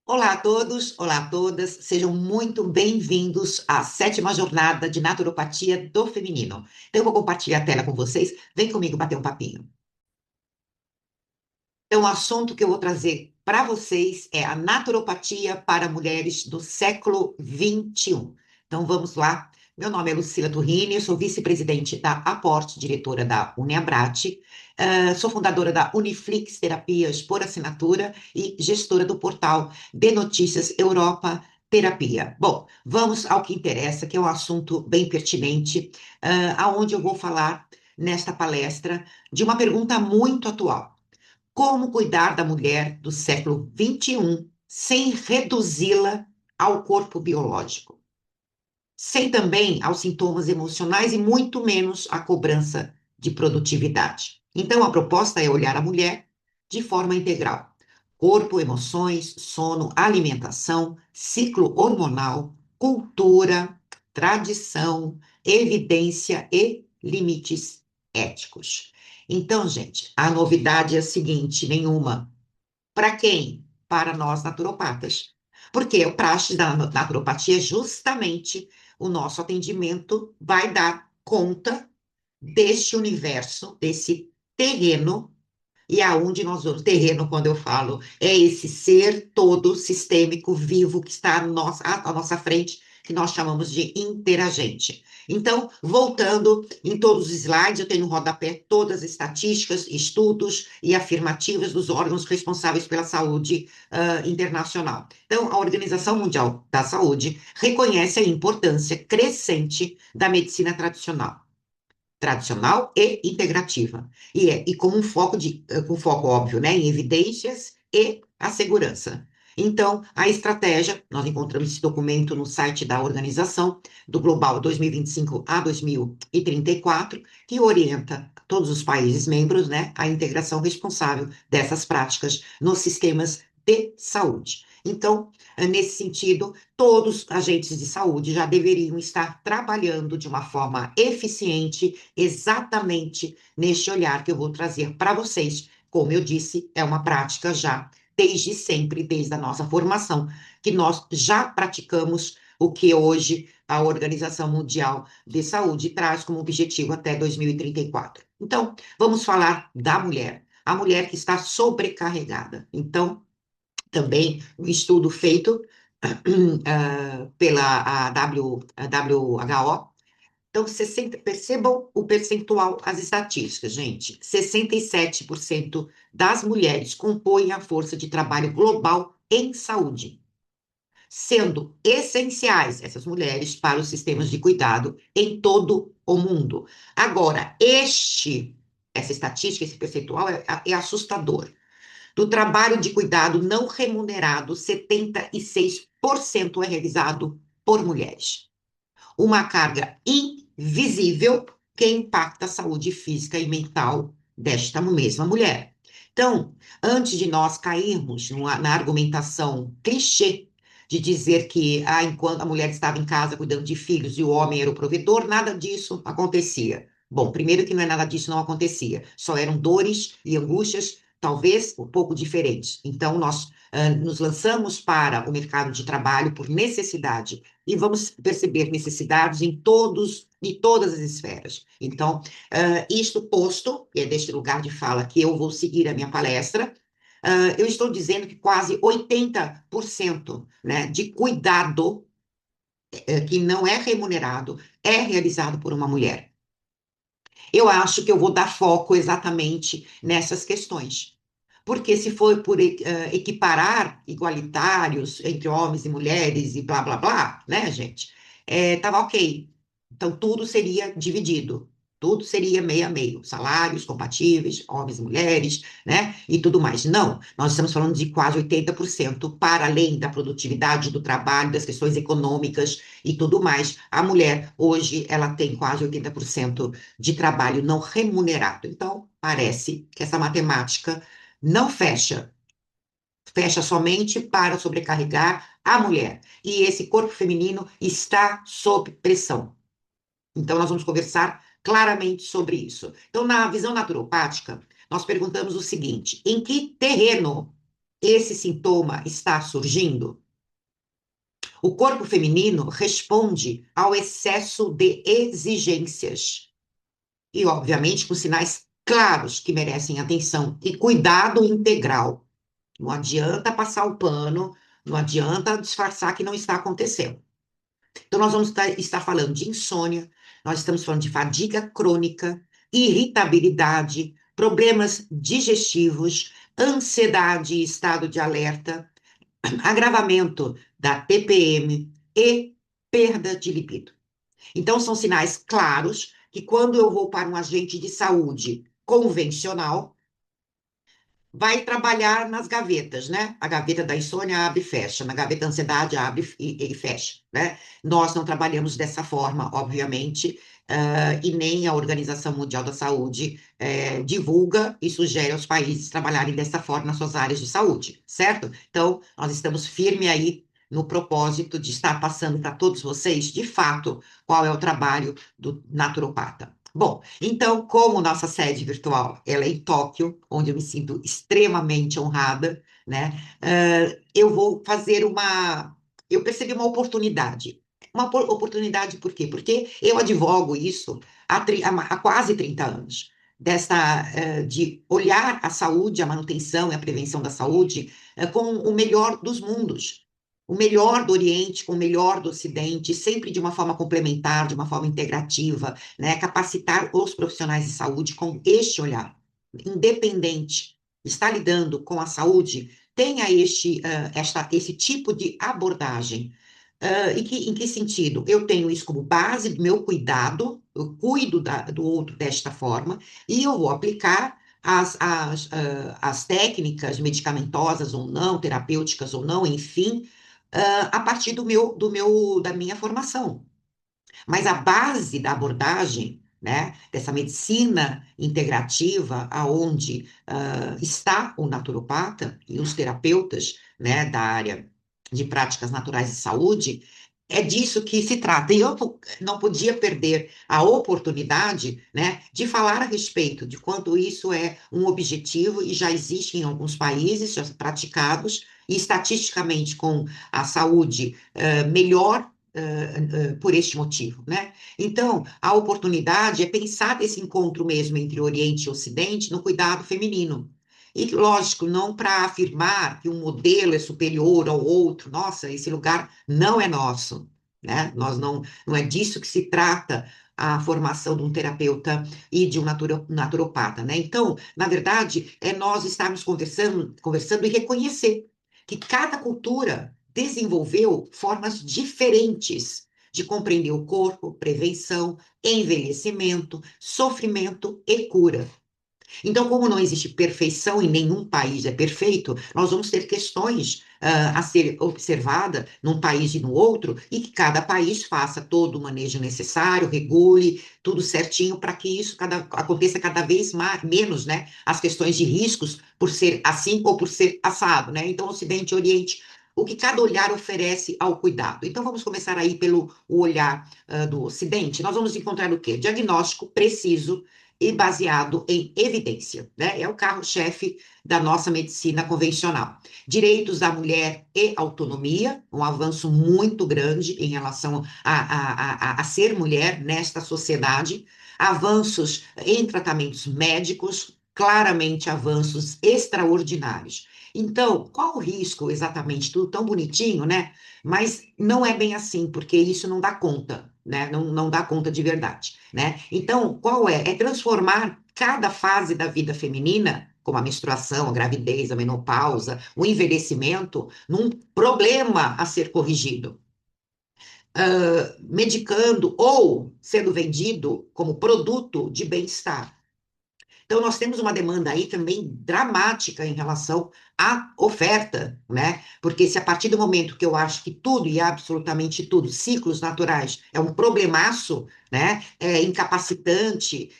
Olá a todos, olá a todas, sejam muito bem-vindos à sétima jornada de naturopatia do feminino. Então, eu vou compartilhar a tela com vocês, vem comigo bater um papinho. Então, o assunto que eu vou trazer para vocês é a naturopatia para mulheres do século XXI. Então, vamos lá. Meu nome é Lucila Turrini, eu sou vice-presidente da Aporte, diretora da Uniabrate, sou fundadora da Uniflix Terapias por Assinatura e gestora do portal de notícias Europa Terapia. Bom, vamos ao que interessa, que é um assunto bem pertinente, aonde eu vou falar nesta palestra de uma pergunta muito atual. Como cuidar da mulher do século XXI sem reduzi-la ao corpo biológico, sem também aos sintomas emocionais e muito menos à cobrança de produtividade. Então, a proposta é olhar a mulher de forma integral: corpo, emoções, sono, alimentação, ciclo hormonal, cultura, tradição, evidência e limites éticos. Então, gente, a novidade é a seguinte: nenhuma. Para quem? Para nós naturopatas. Porque o praxe da naturopatia é justamente o nosso atendimento vai dar conta deste universo, desse terreno, e aonde nós vamos. Terreno, quando eu falo, é esse ser todo sistêmico, vivo, que está à nossa frente, que nós chamamos de interagente. Então, voltando em todos os slides, eu tenho no rodapé todas as estatísticas, estudos e afirmativas dos órgãos responsáveis pela saúde internacional. Então, a Organização Mundial da Saúde reconhece a importância crescente da medicina tradicional e integrativa. E com um foco com foco óbvio, né, em evidências e a segurança. Então, a estratégia, nós encontramos esse documento no site da organização, do Global 2025 a 2034, que orienta todos os países membros, né, a integração responsável dessas práticas nos sistemas de saúde. Então, nesse sentido, todos os agentes de saúde já deveriam estar trabalhando de uma forma eficiente, exatamente neste olhar que eu vou trazer para vocês. Como eu disse, é uma prática já desde sempre, desde a nossa formação, que nós já praticamos o que hoje a Organização Mundial de Saúde traz como objetivo até 2034. Então, vamos falar da mulher, a mulher que está sobrecarregada. Então, também um estudo feito pela WHO. Então, 60, percebam o percentual, as estatísticas, gente. 67% das mulheres compõem a força de trabalho global em saúde, sendo essenciais essas mulheres para os sistemas de cuidado em todo o mundo. Agora, essa estatística, esse percentual é assustador. Do trabalho de cuidado não remunerado, 76% é realizado por mulheres. Uma carga invisível que impacta a saúde física e mental desta mesma mulher. Então, antes de nós cairmos na argumentação clichê de dizer que enquanto a mulher estava em casa cuidando de filhos e o homem era o provedor, nada disso acontecia. Bom, primeiro que não é nada disso não acontecia, só eram dores e angústias, talvez um pouco diferentes. Então, nós nos lançamos para o mercado de trabalho por necessidade e vamos perceber necessidades em todas as esferas. Então, isto posto, e é deste lugar de fala que eu vou seguir a minha palestra, eu estou dizendo que quase 80%, né, de cuidado que não é remunerado é realizado por uma mulher. Eu acho que eu vou dar foco exatamente nessas questões. Porque se for por equiparar igualitários entre homens e mulheres e blá, blá, blá, né, gente? Tava ok. Então, tudo seria dividido. Tudo seria meio a meio. Salários compatíveis, homens e mulheres, né? E tudo mais. Não, nós estamos falando de quase 80% para além da produtividade do trabalho, das questões econômicas e tudo mais. A mulher, hoje, ela tem quase 80% de trabalho não remunerado. Então, parece que essa matemática não fecha, fecha somente para sobrecarregar a mulher. E esse corpo feminino está sob pressão. Então, nós vamos conversar claramente sobre isso. Então, na visão naturopática, nós perguntamos o seguinte: em que terreno esse sintoma está surgindo? O corpo feminino responde ao excesso de exigências e, obviamente, com sinais claros que merecem atenção e cuidado integral. Não adianta passar o pano, não adianta disfarçar que não está acontecendo. Então, nós vamos estar falando de insônia, nós estamos falando de fadiga crônica, irritabilidade, problemas digestivos, ansiedade e estado de alerta, agravamento da TPM e perda de libido. Então, são sinais claros que, quando eu vou para um agente de saúde convencional, vai trabalhar nas gavetas, né? A gaveta da insônia abre e fecha, na gaveta da ansiedade abre e fecha, né? Nós não trabalhamos dessa forma, obviamente, e nem a Organização Mundial da Saúde divulga e sugere aos países trabalharem dessa forma nas suas áreas de saúde, certo? Então, nós estamos firmes aí no propósito de estar passando para todos vocês, de fato, qual é o trabalho do naturopata. Bom, então, como nossa sede virtual ela é em Tóquio, onde eu me sinto extremamente honrada, né? Eu vou fazer uma. Eu percebi uma oportunidade. Uma oportunidade por quê? Porque eu advogo isso há quase 30 anos. De olhar a saúde, a manutenção e a prevenção da saúde com o melhor dos mundos. O melhor do Oriente com o melhor do Ocidente, sempre de uma forma complementar, de uma forma integrativa, né, capacitar os profissionais de saúde com este olhar, independente, está lidando com a saúde, tenha esse tipo de abordagem. Em que sentido? Eu tenho isso como base do meu cuidado, eu cuido do outro desta forma, e eu vou aplicar as técnicas medicamentosas ou não, terapêuticas ou não, enfim, a partir da minha formação. Mas a base da abordagem, né, dessa medicina integrativa, aonde está o naturopata e os terapeutas, né, da área de práticas naturais de saúde, é disso que se trata. E eu não podia perder a oportunidade, né, de falar a respeito de quanto isso é um objetivo e já existe em alguns países já praticados, e estatisticamente com a saúde melhor por este motivo, né? Então, a oportunidade é pensar esse encontro mesmo entre Oriente e Ocidente no cuidado feminino. E, lógico, não para afirmar que um modelo é superior ao outro, nossa, esse lugar não é nosso, né? Não é disso que se trata a formação de um terapeuta e de um naturopata, né? Então, na verdade, é nós estarmos conversando e reconhecer que cada cultura desenvolveu formas diferentes de compreender o corpo, prevenção, envelhecimento, sofrimento e cura. Então, como não existe perfeição e nenhum país é perfeito, nós vamos ter questões a ser observada num país e no outro, e que cada país faça todo o manejo necessário, regule tudo certinho para que isso aconteça cada vez menos, né? As questões de riscos por ser assim ou por ser assado, né? Então, Ocidente e Oriente, o que cada olhar oferece ao cuidado. Então, vamos começar aí pelo o olhar do Ocidente. Nós vamos encontrar o quê? Diagnóstico preciso e baseado em evidência, né? É o carro-chefe da nossa medicina convencional. Direitos da mulher e autonomia, um avanço muito grande em relação a ser mulher nesta sociedade. Avanços em tratamentos médicos, claramente avanços extraordinários. Então, qual o risco exatamente? Tudo tão bonitinho, né? Mas não é bem assim, porque isso não dá conta, né? Não dá conta de verdade, né? Então, qual é? É transformar cada fase da vida feminina, como a menstruação, a gravidez, a menopausa, o envelhecimento, num problema a ser corrigido. Medicando ou sendo vendido como produto de bem-estar. Então, nós temos uma demanda aí também dramática em relação à oferta, né? Porque se a partir do momento que eu acho que tudo e absolutamente tudo, ciclos naturais, é um problemaço, né? É incapacitante,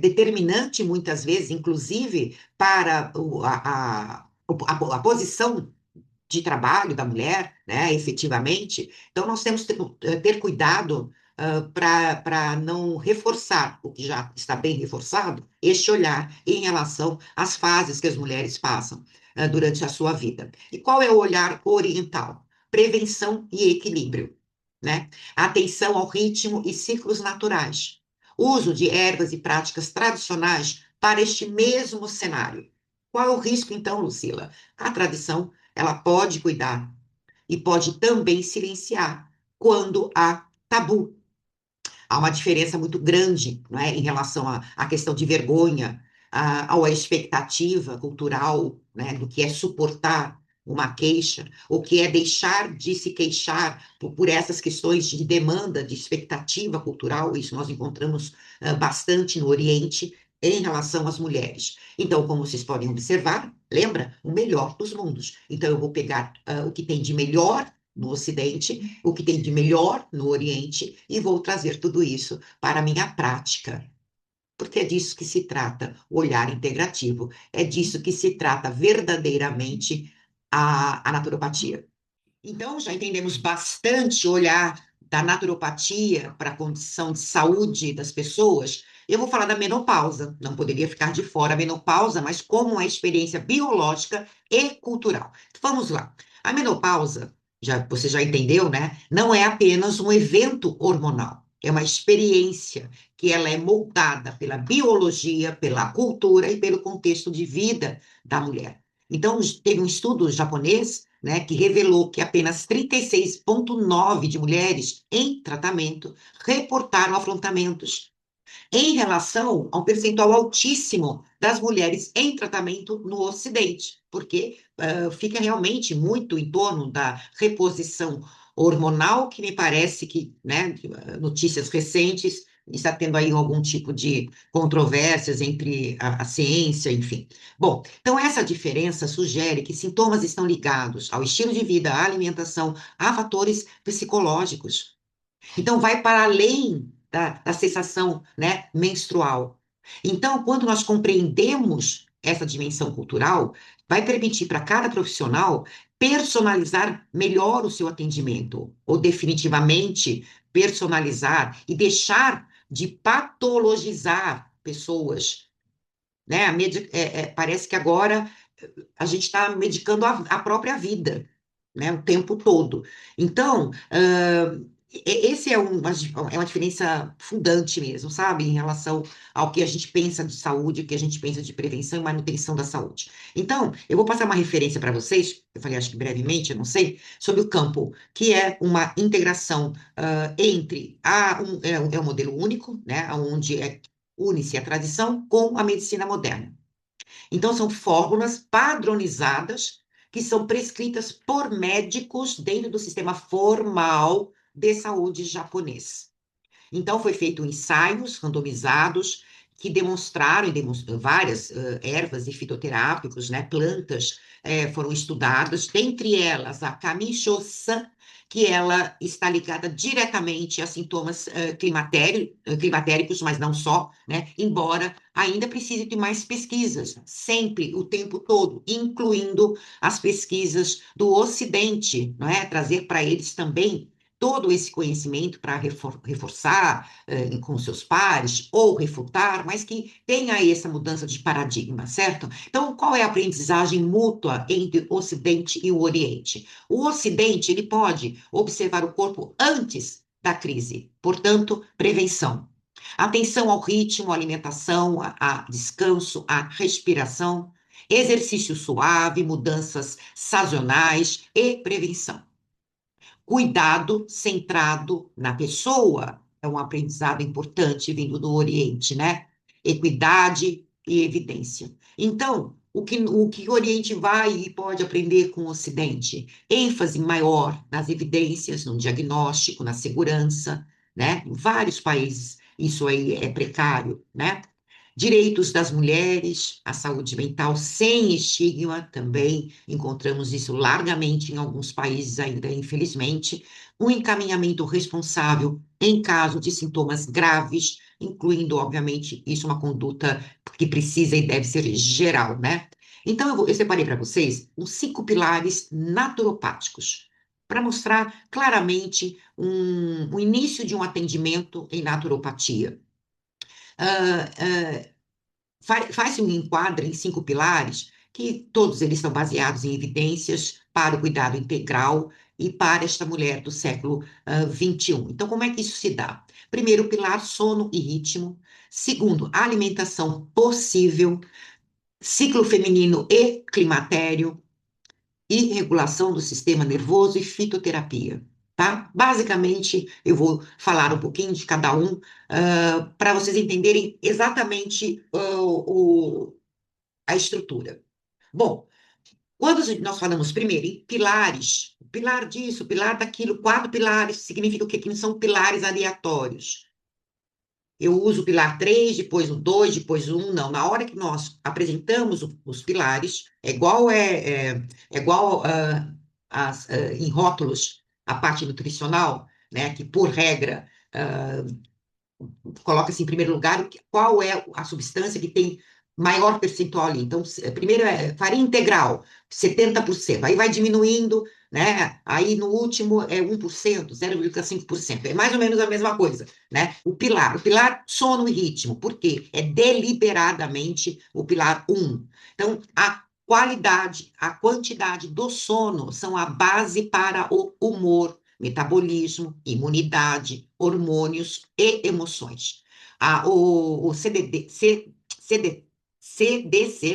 determinante muitas vezes, inclusive para a posição de trabalho da mulher, né, efetivamente. Então, nós temos que ter cuidado para não reforçar o que já está bem reforçado, este olhar em relação às fases que as mulheres passam. durante a sua vida. E qual é o olhar oriental? Prevenção e equilíbrio, né? Atenção ao ritmo e ciclos naturais. Uso de ervas e práticas tradicionais para este mesmo cenário. Qual é o risco, então, Lucila? A tradição, ela pode cuidar e pode também silenciar quando há tabu. Há uma diferença muito grande, não é, em relação à questão de vergonha, à expectativa cultural, né, do que é suportar uma queixa, o que é deixar de se queixar por essas questões de demanda, de expectativa cultural. Isso nós encontramos bastante no Oriente em relação às mulheres. Então, como vocês podem observar, lembra? O melhor dos mundos. Então, eu vou pegar o que tem de melhor no Ocidente, o que tem de melhor no Oriente, e vou trazer tudo isso para a minha prática. Porque é disso que se trata o olhar integrativo, é disso que se trata verdadeiramente a naturopatia. Então, já entendemos bastante o olhar da naturopatia para a condição de saúde das pessoas. Eu vou falar da menopausa, não poderia ficar de fora a menopausa, mas como uma experiência biológica e cultural. Vamos lá. A menopausa, você já entendeu, né? Não é apenas um evento hormonal. É uma experiência que ela é moldada pela biologia, pela cultura e pelo contexto de vida da mulher. Então, teve um estudo japonês, né, que revelou que apenas 36,9% de mulheres em tratamento reportaram afrontamentos, em relação a um percentual altíssimo das mulheres em tratamento no Ocidente, porque fica realmente muito em torno da reposição hormonal, que me parece que, né, notícias recentes, está tendo aí algum tipo de controvérsias entre a ciência, enfim. Bom, então essa diferença sugere que sintomas estão ligados ao estilo de vida, à alimentação, a fatores psicológicos. Então, vai para além da sensação, né, menstrual. Então, quando nós compreendemos essa dimensão cultural, vai permitir para cada profissional personalizar melhor o seu atendimento, ou definitivamente personalizar e deixar de patologizar pessoas, né? Parece que agora a gente está medicando a própria vida, né, o tempo todo. Então, esse é uma diferença fundante mesmo, sabe, em relação ao que a gente pensa de saúde, o que a gente pensa de prevenção e manutenção da saúde. Então, eu vou passar uma referência para vocês, eu falei, acho que brevemente, eu não sei, sobre o campo, que é uma integração entre é um modelo único, né, onde une-se a tradição com a medicina moderna. Então, são fórmulas padronizadas que são prescritas por médicos dentro do sistema formal de saúde japonês. Então, foi feito ensaios randomizados que demonstraram, várias ervas e fitoterápicos, né, plantas, foram estudadas, dentre elas a Kamishosa, que ela está ligada diretamente a sintomas climatéricos, mas não só, né, embora ainda precise de mais pesquisas, sempre, o tempo todo, incluindo as pesquisas do Ocidente, não é? Trazer para eles também todo esse conhecimento para reforçar com seus pares ou refutar, mas que tenha aí essa mudança de paradigma, certo? Então, qual é a aprendizagem mútua entre o Ocidente e o Oriente? O Ocidente, ele pode observar o corpo antes da crise, portanto, prevenção. Atenção ao ritmo, à alimentação, a descanso, à respiração, exercício suave, mudanças sazonais e prevenção. Cuidado centrado na pessoa é um aprendizado importante vindo do Oriente, né? Equidade e evidência. Então, o que o Oriente vai e pode aprender com o Ocidente? ênfase maior nas evidências, no diagnóstico, na segurança, né? Em vários países isso aí é precário, né? Direitos das mulheres, a saúde mental sem estigma também, encontramos isso largamente em alguns países ainda, infelizmente. Um encaminhamento responsável em caso de sintomas graves, incluindo, obviamente, isso uma conduta que precisa e deve ser geral, né? Então, eu separei para vocês os 5 pilares naturopáticos, para mostrar claramente o início de um atendimento em naturopatia. Ah, Faz-se um enquadro em 5 pilares que todos eles estão baseados em evidências para o cuidado integral e para esta mulher do século XXI. Então, como é que isso se dá? Primeiro, pilar sono e ritmo. Segundo, alimentação possível, ciclo feminino e climatério, e regulação do sistema nervoso e fitoterapia. Tá? Basicamente, eu vou falar um pouquinho de cada um, para vocês entenderem exatamente a estrutura. Bom, quando nós falamos primeiro em pilares, pilar disso, pilar daquilo, 4 pilares, significa o quê? Que não são pilares aleatórios. Eu uso o pilar 3, depois o 2, depois o 1, não. Na hora que nós apresentamos os pilares, é igual em rótulos, a parte nutricional, né, que por regra coloca-se em primeiro lugar qual é a substância que tem maior percentual ali. Então, primeiro é farinha integral, 70%. Aí vai diminuindo, né? Aí no último é 1%, 0,5%. É mais ou menos a mesma coisa, né? O pilar sono e ritmo. Por quê? É deliberadamente o pilar 1. Então, a qualidade, a quantidade do sono são a base para o humor, metabolismo, imunidade, hormônios e emoções. O CDC,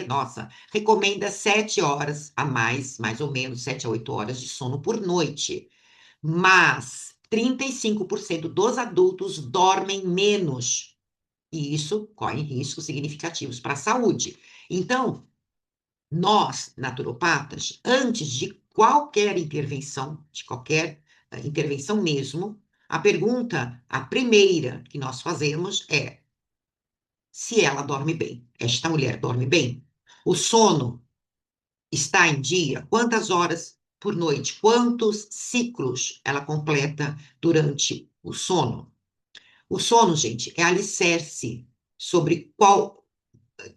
nossa, recomenda 7 horas a mais ou menos 7 a 8 horas de sono por noite, mas 35% dos adultos dormem menos, e isso corre riscos significativos para a saúde. Então, nós, naturopatas, antes de qualquer intervenção, de qualquer intervenção mesmo, a primeira que nós fazemos é se ela dorme bem. Esta mulher dorme bem? O sono está em dia? Quantas horas por noite? Quantos ciclos ela completa durante o sono? O sono, gente, é alicerce sobre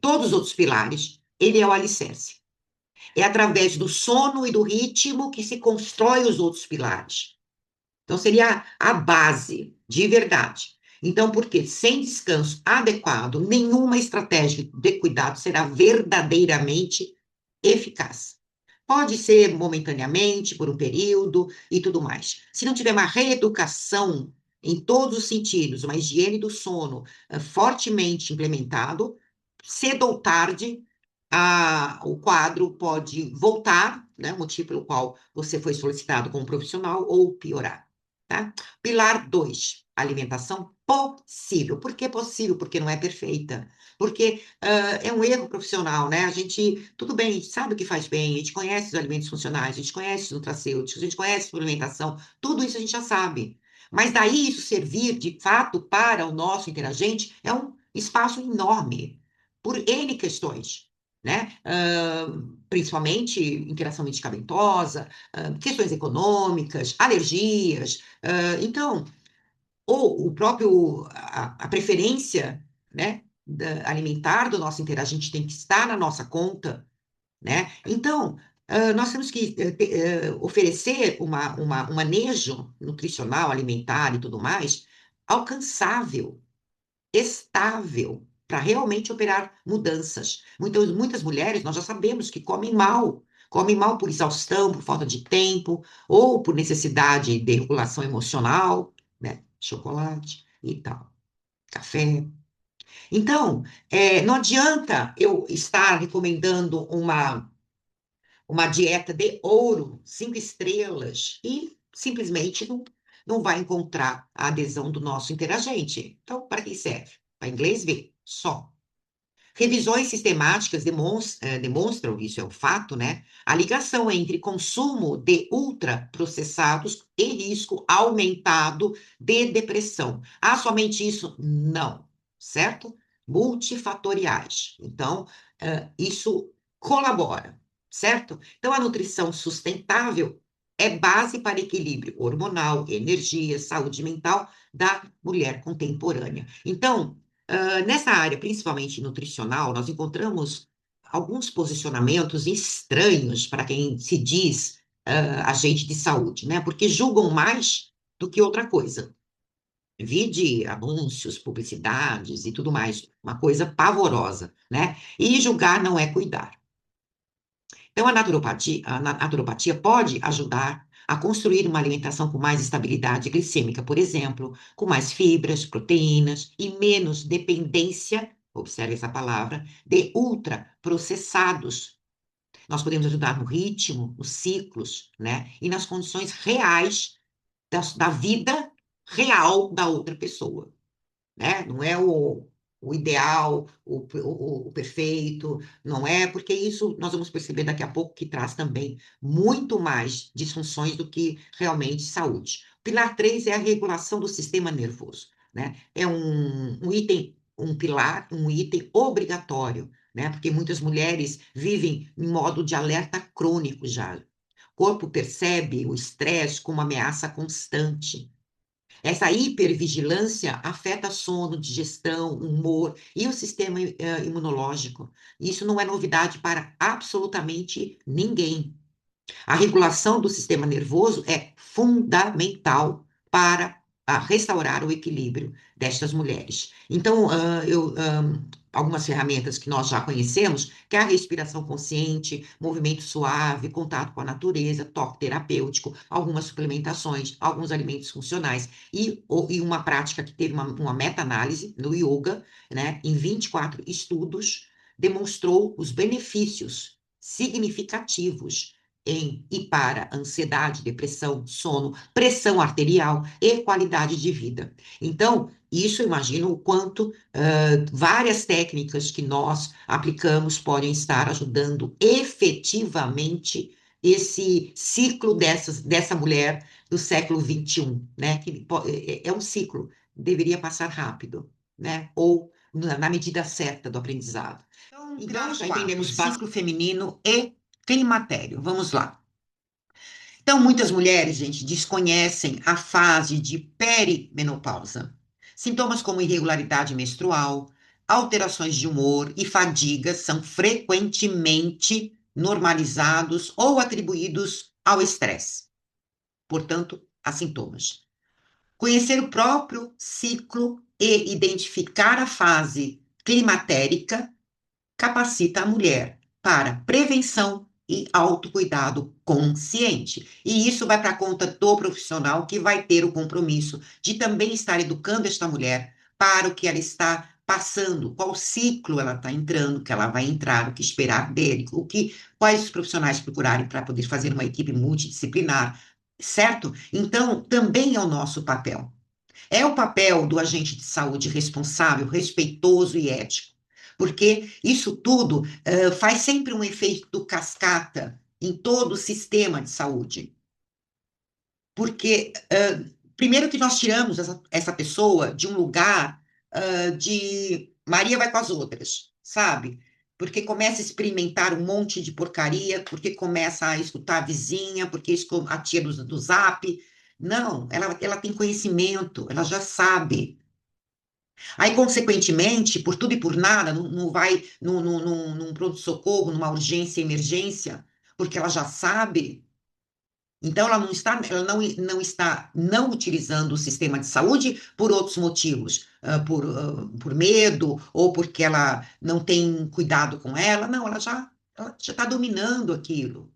todos os outros pilares, ele é o alicerce. É através do sono e do ritmo que se constrói os outros pilares. Então, seria a base, de verdade. Então, porque sem descanso adequado, nenhuma estratégia de cuidado será verdadeiramente eficaz. Pode ser momentaneamente, por um período e tudo mais. Se não tiver uma reeducação em todos os sentidos, uma higiene do sono fortemente implementado, cedo ou tarde, o quadro pode voltar, né, o motivo pelo qual você foi solicitado como profissional, ou piorar. Tá? Pilar 2, alimentação possível. Por que possível? Porque não é perfeita. Porque é um erro profissional, né? A gente, tudo bem, a gente sabe o que faz bem, a gente conhece os alimentos funcionais, a gente conhece os nutracêuticos, a gente conhece a suplementação, tudo isso a gente já sabe. Mas daí isso servir de fato para o nosso interagente é um espaço enorme, por N questões, né? Principalmente interação medicamentosa, questões econômicas, alergias. Então, ou o próprio, a preferência, né, alimentar do nosso interagente tem que estar na nossa conta, né? Então, nós temos que oferecer um manejo nutricional, alimentar e tudo mais, alcançável, estável, para realmente operar mudanças. Muitas mulheres, nós já sabemos que comem mal por exaustão, por falta de tempo, ou por necessidade de regulação emocional, né? Chocolate e tal, café. Então, não adianta eu estar recomendando uma dieta de ouro, 5 estrelas, e simplesmente não vai encontrar a adesão do nosso interagente. Então, para que serve? Para inglês ver, só. Revisões sistemáticas demonstram, isso é um fato, né? A ligação entre consumo de ultraprocessados e risco aumentado de depressão. Ah, somente isso? Não, certo? Multifatoriais. Então, isso colabora, certo? Então, a nutrição sustentável é base para equilíbrio hormonal, energia, saúde mental da mulher contemporânea. Então, nessa área, principalmente nutricional, nós encontramos alguns posicionamentos estranhos para quem se diz agente de saúde, né? Porque julgam mais do que outra coisa. Vide anúncios, publicidades e tudo mais, uma coisa pavorosa, né? E julgar não é cuidar. Então, a naturopatia pode ajudar a construir uma alimentação com mais estabilidade glicêmica, por exemplo, com mais fibras, proteínas e menos dependência, observe essa palavra, de ultraprocessados. Nós podemos ajudar no ritmo, nos ciclos, né? E nas condições reais da vida real da outra pessoa, né? Não é o ideal, o perfeito, não é, porque isso nós vamos perceber daqui a pouco que traz também muito mais disfunções do que realmente saúde. Pilar 3 é a regulação do sistema nervoso, né? É um item, um pilar, um item obrigatório, né? Porque muitas mulheres vivem em modo de alerta crônico já. O corpo percebe o estresse como ameaça constante. Essa hipervigilância afeta sono, digestão, humor e o sistema imunológico. Isso não é novidade para absolutamente ninguém. A regulação do sistema nervoso é fundamental para restaurar o equilíbrio destas mulheres. Então, algumas ferramentas que nós já conhecemos, que é a respiração consciente, movimento suave, contato com a natureza, toque terapêutico, algumas suplementações, alguns alimentos funcionais e uma prática que teve uma meta-análise no yoga, né, em 24 estudos, demonstrou os benefícios significativos em e para ansiedade, depressão, sono, pressão arterial e qualidade de vida. Então, isso eu imagino o quanto várias técnicas que nós aplicamos podem estar ajudando efetivamente esse ciclo dessa mulher do século XXI, né? Que é um ciclo, deveria passar rápido, né? Ou na medida certa do aprendizado. Então, já entendemos ciclo feminino e climatério. Vamos lá. Então, muitas mulheres, gente, desconhecem a fase de perimenopausa. Sintomas como irregularidade menstrual, alterações de humor e fadiga são frequentemente normalizados ou atribuídos ao estresse. Portanto, há sintomas. Conhecer o próprio ciclo e identificar a fase climatérica capacita a mulher para prevenção e autocuidado consciente. E isso vai para a conta do profissional que vai ter o compromisso de também estar educando esta mulher para o que ela está passando, qual ciclo ela está entrando, que ela vai entrar, o que esperar dele, quais os profissionais procurarem para poder fazer uma equipe multidisciplinar, certo? Então, também é o nosso papel. É o papel do agente de saúde responsável, respeitoso e ético, porque isso tudo faz sempre um efeito cascata em todo o sistema de saúde. Porque, primeiro que nós tiramos essa pessoa de um lugar de Maria vai com as outras, sabe? Porque começa a experimentar um monte de porcaria, porque começa a escutar a vizinha, porque a tia do zap. Não, ela tem conhecimento, ela já sabe. Aí, consequentemente, por tudo e por nada, não vai num pronto-socorro, numa urgência, emergência, porque ela já sabe. Então, ela não está não utilizando o sistema de saúde por outros motivos, por medo ou porque ela não tem cuidado com ela. Não, ela já está dominando aquilo.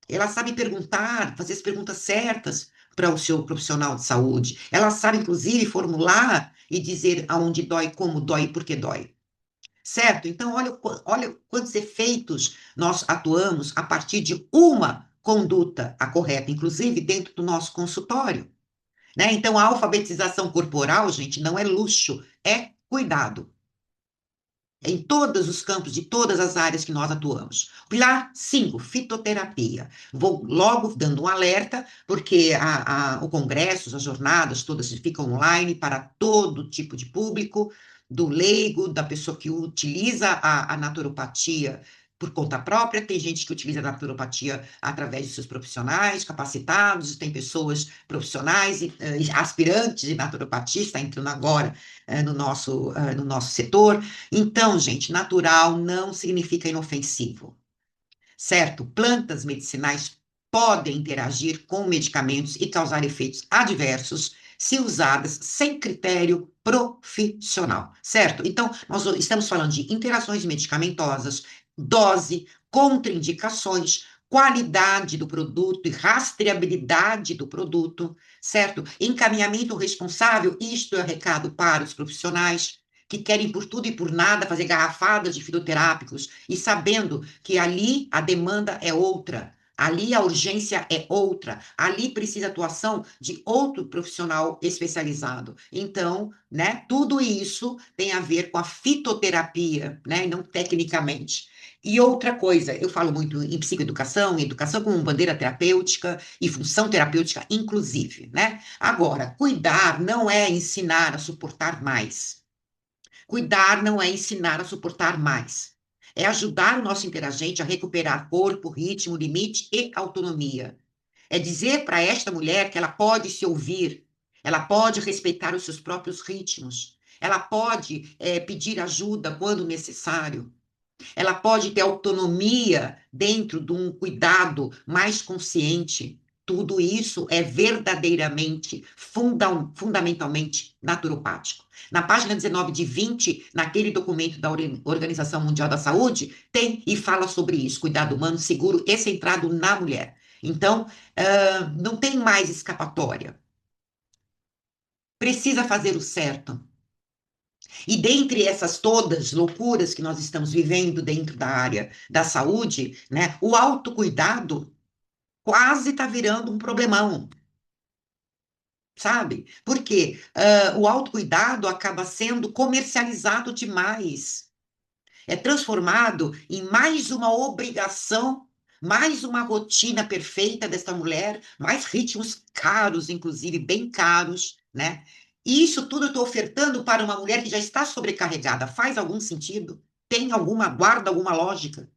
Ela sabe perguntar, fazer as perguntas certas para o seu profissional de saúde. Ela sabe, inclusive, formular e dizer aonde dói, como dói e por que dói. Certo? Então, olha quantos efeitos nós atuamos a partir de uma conduta a correta, inclusive dentro do nosso consultório. Né? Então, a alfabetização corporal, gente, não é luxo, é cuidado em todos os campos, de todas as áreas que nós atuamos. Pilar 5, fitoterapia. Vou logo dando um alerta, porque o congresso, as jornadas todas ficam online para todo tipo de público, do leigo, da pessoa que utiliza a naturopatia por conta própria, tem gente que utiliza a naturopatia através de seus profissionais capacitados, tem pessoas profissionais e aspirantes de naturopatia, está entrando agora no nosso setor. Então, gente, natural não significa inofensivo, certo? Plantas medicinais podem interagir com medicamentos e causar efeitos adversos se usadas sem critério profissional, certo? Então, nós estamos falando de interações medicamentosas, dose, contraindicações, qualidade do produto e rastreabilidade do produto, certo? Encaminhamento responsável, isto é recado para os profissionais que querem por tudo e por nada fazer garrafadas de fitoterápicos e sabendo que ali a demanda é outra, ali a urgência é outra, ali precisa atuação de outro profissional especializado. Então, né, tudo isso tem a ver com a fitoterapia, né, e não tecnicamente. E outra coisa, eu falo muito em psicoeducação, em educação como bandeira terapêutica e função terapêutica, inclusive, né? Agora, cuidar não é ensinar a suportar mais. Cuidar não é ensinar a suportar mais. É ajudar o nosso interagente a recuperar corpo, ritmo, limite e autonomia. É dizer para esta mulher que ela pode se ouvir, ela pode respeitar os seus próprios ritmos, ela pode pedir ajuda quando necessário, ela pode ter autonomia dentro de um cuidado mais consciente. Tudo isso é verdadeiramente, fundamentalmente naturopático. Na página 19 de 20, naquele documento da Organização Mundial da Saúde, tem e fala sobre isso, cuidado humano seguro e centrado na mulher. Então, não tem mais escapatória. Precisa fazer o certo. E dentre essas todas loucuras que nós estamos vivendo dentro da área da saúde, né, o autocuidado quase está virando um problemão, sabe? Porque o autocuidado acaba sendo comercializado demais. É transformado em mais uma obrigação, mais uma rotina perfeita desta mulher, mais ritmos caros, inclusive bem caros, né? E isso tudo eu estou ofertando para uma mulher que já está sobrecarregada. Faz algum sentido? Tem alguma, guarda alguma lógica?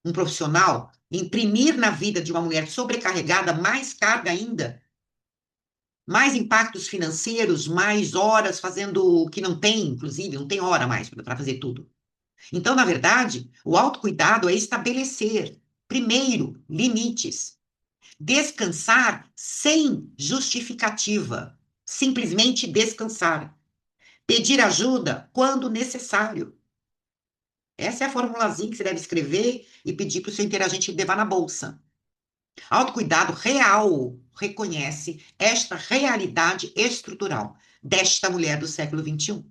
Um profissional imprimir na vida de uma mulher sobrecarregada mais carga ainda, mais impactos financeiros, mais horas fazendo o que não tem, inclusive, não tem hora mais para fazer tudo. Então, na verdade, o autocuidado é estabelecer, primeiro, limites. Descansar sem justificativa. Simplesmente descansar. Pedir ajuda quando necessário. Essa é a formulazinha que você deve escrever e pedir para o seu interagente levar na bolsa. Autocuidado real reconhece esta realidade estrutural desta mulher do século XXI.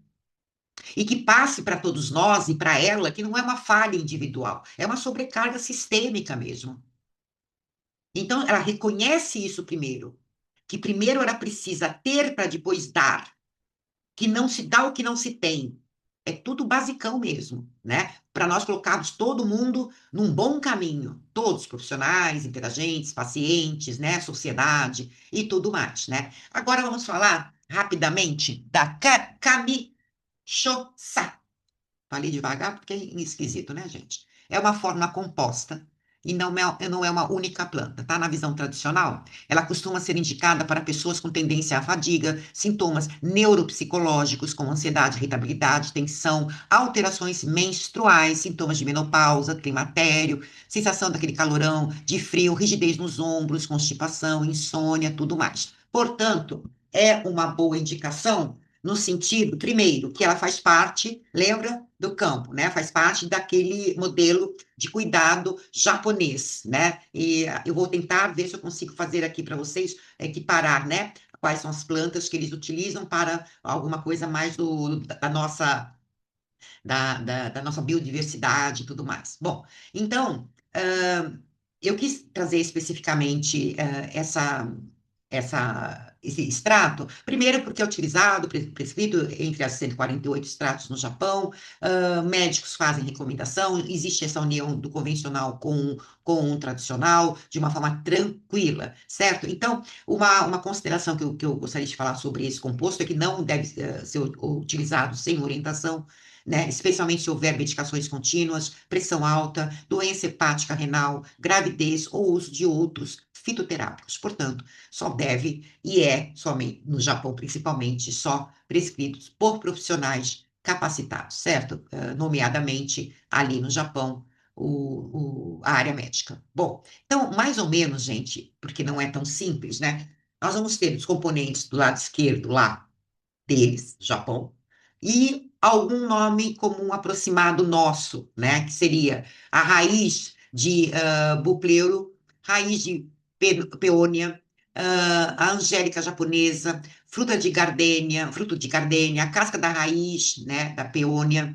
E que passe para todos nós e para ela que não é uma falha individual, é uma sobrecarga sistêmica mesmo. Então, ela reconhece isso primeiro, que primeiro ela precisa ter para depois dar, que não se dá o que não se tem. É tudo basicão mesmo, né? Para nós colocarmos todo mundo num bom caminho, todos profissionais, interagentes, pacientes, né, sociedade e tudo mais, né? Agora vamos falar rapidamente da Kami-shosa. Falei devagar porque é esquisito, né, gente? É uma fórmula composta e não é uma única planta, tá? Na visão tradicional, ela costuma ser indicada para pessoas com tendência à fadiga, sintomas neuropsicológicos como ansiedade, irritabilidade, tensão, alterações menstruais, sintomas de menopausa, climatério, sensação daquele calorão, de frio, rigidez nos ombros, constipação, insônia, tudo mais. Portanto, é uma boa indicação no sentido, primeiro, que ela faz parte, lembra, do campo, né? Faz parte daquele modelo de cuidado japonês, né? E eu vou tentar ver se eu consigo fazer aqui para vocês equiparar, né? Quais são as plantas que eles utilizam para alguma coisa mais da nossa biodiversidade e tudo mais. Bom, então, eu quis trazer especificamente esse extrato, primeiro porque é utilizado, prescrito entre as 148 extratos no Japão, médicos fazem recomendação, existe essa união do convencional com o tradicional, de uma forma tranquila, certo? Então, uma consideração que eu gostaria de falar sobre esse composto é que não deve ser utilizado sem orientação, né? Especialmente se houver medicações contínuas, pressão alta, doença hepática renal, gravidez ou uso de outros fitoterápicos. Portanto, só deve e é somente no Japão principalmente só prescritos por profissionais capacitados, certo? Nomeadamente ali no Japão a área médica. Bom, então mais ou menos, gente, porque não é tão simples, né? Nós vamos ter os componentes do lado esquerdo lá deles, Japão, e algum nome comum aproximado nosso, né? Que seria a raiz de bupleuro, raiz de peônia, a angélica japonesa, fruto de gardênia, a casca da raiz, né, da peônia,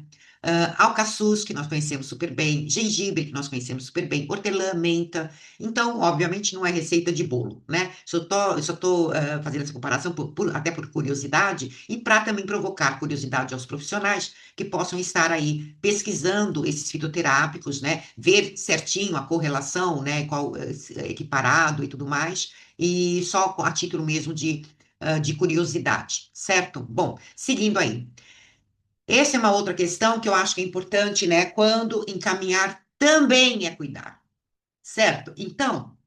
alcaçuz, que nós conhecemos super bem, gengibre, que nós conhecemos super bem, hortelã, menta. Então, obviamente, não é receita de bolo, né? Eu só tô fazendo essa comparação até por curiosidade e para também provocar curiosidade aos profissionais que possam estar aí pesquisando esses fitoterápicos, né? Ver certinho a correlação, né? Qual equiparado e tudo mais, e só a título mesmo de curiosidade, certo? Bom, seguindo aí. Essa é uma outra questão que eu acho que é importante, né? Quando encaminhar também é cuidar, certo? Então,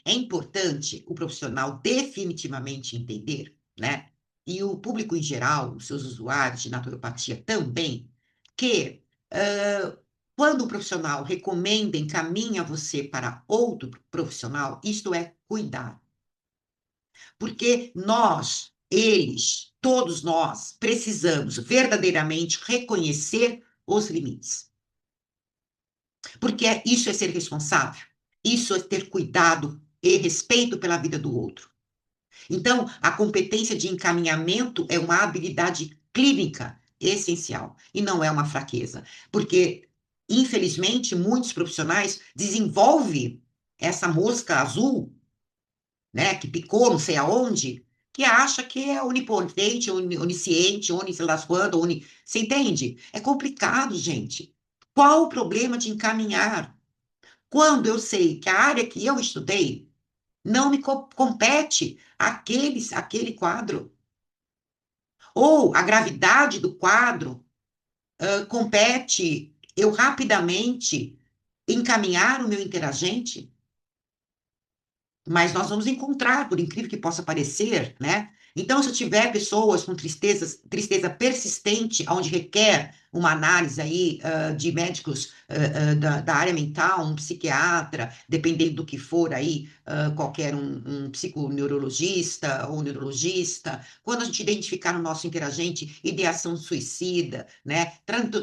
é importante o profissional definitivamente entender, né? E o público em geral, os seus usuários de naturopatia também, que quando o profissional recomenda, encaminha você para outro profissional, isto é cuidar. Porque nós, eles, todos nós, precisamos verdadeiramente reconhecer os limites. Porque isso é ser responsável, isso é ter cuidado e respeito pela vida do outro. Então, a competência de encaminhamento é uma habilidade clínica essencial e não é uma fraqueza, porque, infelizmente, muitos profissionais desenvolvem essa mosca azul, né, que picou não sei aonde, que acha que é onipotente, onisciente, sei lá quando, você entende? É complicado, gente. Qual o problema de encaminhar? Quando eu sei que a área que eu estudei não me compete aquele quadro, ou a gravidade do quadro compete eu rapidamente encaminhar o meu interagente, mas nós vamos encontrar, por incrível que possa parecer, né? Então, se eu tiver pessoas com tristeza persistente, onde requer uma análise aí de médicos da área mental, um psiquiatra, dependendo do que for aí, qualquer um psiconeurologista ou neurologista, quando a gente identificar no nosso interagente ideação suicida, né,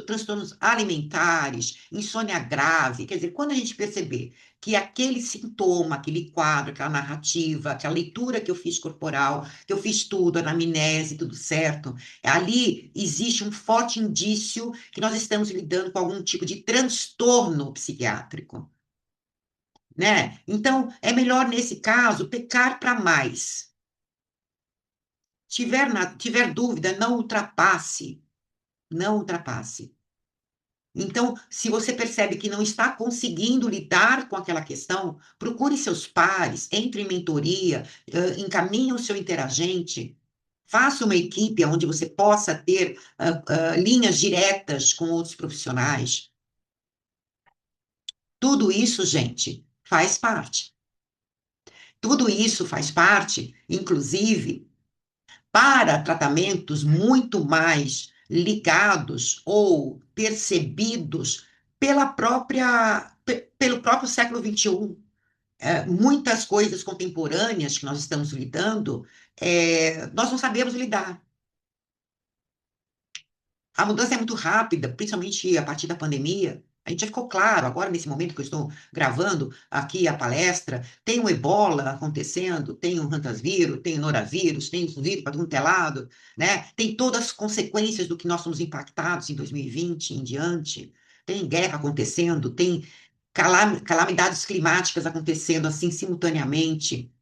transtornos alimentares, insônia grave, quer dizer, quando a gente perceber que aquele sintoma, aquele quadro, aquela narrativa, aquela leitura que eu fiz corporal, que eu fiz tudo, anamnese, tudo certo, ali existe um forte indício que nós estamos lidando com algum tipo de transtorno psiquiátrico, né? Então, é melhor, nesse caso, pecar para mais. Tiver dúvida, não ultrapasse, não ultrapasse. Então, se você percebe que não está conseguindo lidar com aquela questão, procure seus pares, entre em mentoria, encaminhe o seu interagente, faça uma equipe onde você possa ter linhas diretas com outros profissionais. Tudo isso, gente, faz parte. Tudo isso faz parte, inclusive, para tratamentos muito mais ligados ou percebidos pelo próprio século XXI. Muitas coisas contemporâneas que nós estamos lidando, nós não sabemos lidar. A mudança é muito rápida, principalmente a partir da pandemia. A gente já ficou claro, agora nesse momento que eu estou gravando aqui a palestra, tem o ebola acontecendo, tem o hantasvírus, tem o noravírus, tem o vírus para tudo que é lado, né? Tem todas as consequências do que nós somos impactados em 2020 em diante. Tem guerra acontecendo, tem calamidades climáticas acontecendo assim simultaneamente.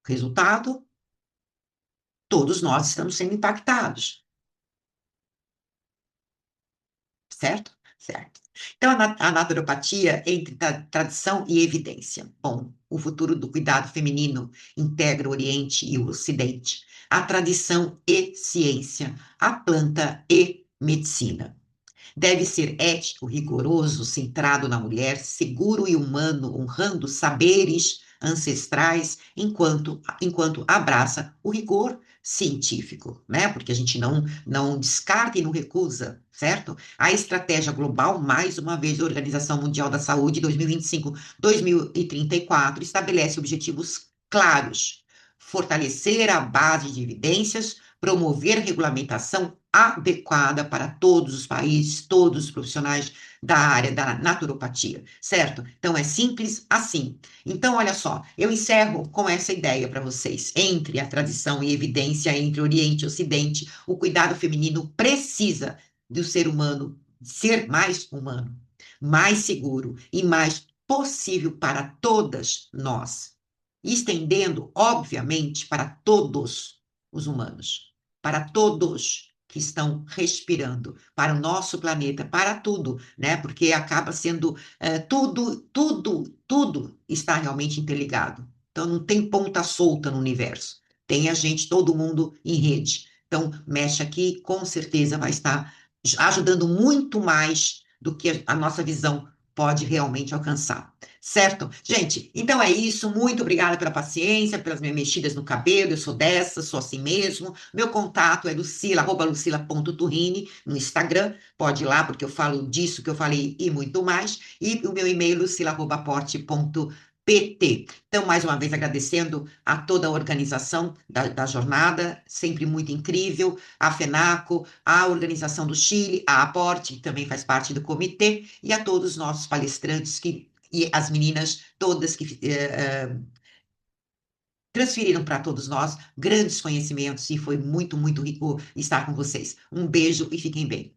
Resultado, todos nós estamos sendo impactados. Certo? Certo. Então, a naturopatia entre tradição e evidência. Bom, o futuro do cuidado feminino integra o Oriente e o Ocidente, a tradição e ciência, a planta e medicina. Deve ser ético, rigoroso, centrado na mulher, seguro e humano, honrando saberes ancestrais, enquanto abraça o rigor científico, né? Porque a gente não descarta e não recusa, certo? A estratégia global, mais uma vez, a Organização Mundial da Saúde 2025-2034 estabelece objetivos claros: fortalecer a base de evidências, promover regulamentação adequada para todos os países, todos os profissionais da área da naturopatia, certo? Então é simples assim. Então, olha só, eu encerro com essa ideia para vocês. Entre a tradição e evidência, entre Oriente e Ocidente, o cuidado feminino precisa do ser humano ser mais humano, mais seguro e mais possível para todas nós, estendendo, obviamente, para todos os humanos, para todos que estão respirando, para o nosso planeta, para tudo, né? Porque acaba sendo tudo está realmente interligado. Então não tem ponta solta no universo. Tem a gente, todo mundo em rede. Então mexe aqui, com certeza vai estar ajudando muito mais do que a nossa visão pode realmente alcançar. Certo? Gente, então é isso. Muito obrigada pela paciência, pelas minhas mexidas no cabelo. Eu sou dessa, sou assim mesmo. Meu contato é Lucila, @lucila.turrini no Instagram. Pode ir lá, porque eu falo disso que eu falei e muito mais. E o meu e-mail, lucila@porte.pt. Então, mais uma vez, agradecendo a toda a organização da jornada, sempre muito incrível, a FENACO, a organização do Chile, a Aporte, que também faz parte do comitê, e a todos os nossos palestrantes e as meninas todas que transferiram para todos nós grandes conhecimentos e foi muito, muito rico estar com vocês. Um beijo e fiquem bem.